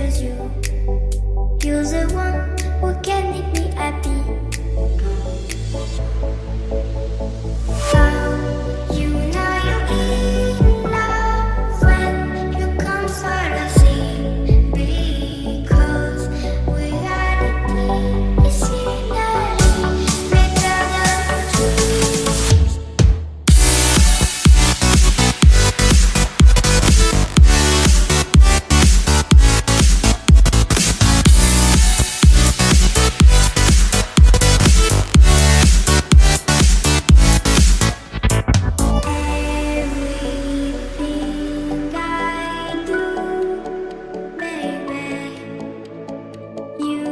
choose you. You're the one who can make me happy. How you know you're in love when you come sort of see. Because reality is scenery better than dreams. Everything I do, baby, you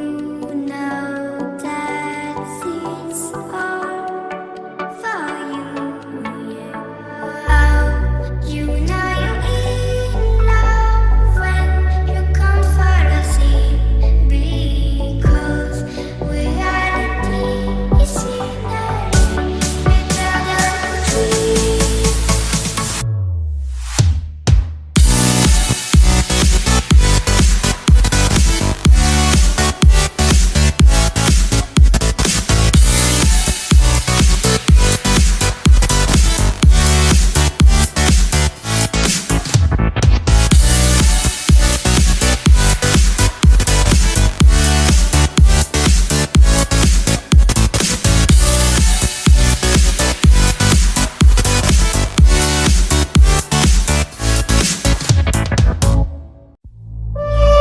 know that it's all for you. Yeah. How you know you're in love when you come for the sea. Because reality is scenery better than dreams.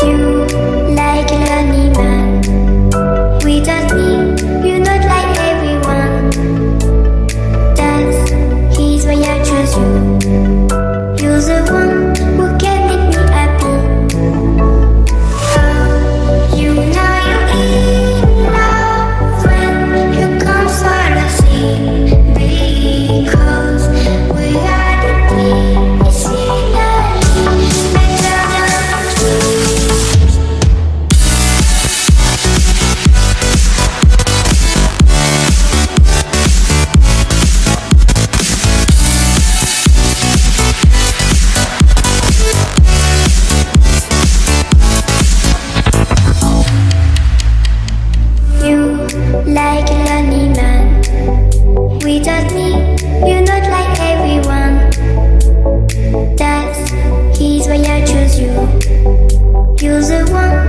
You like a lonely man. Without me, you're not like everyone. That's he's why I chose you. You're the one who can make me happy. How you know you're in love when you come sort of see. Because reality is scenery better than dreams. You like a lonely man. Without me, you're not like everyone. That's he's why I chose you. You're the one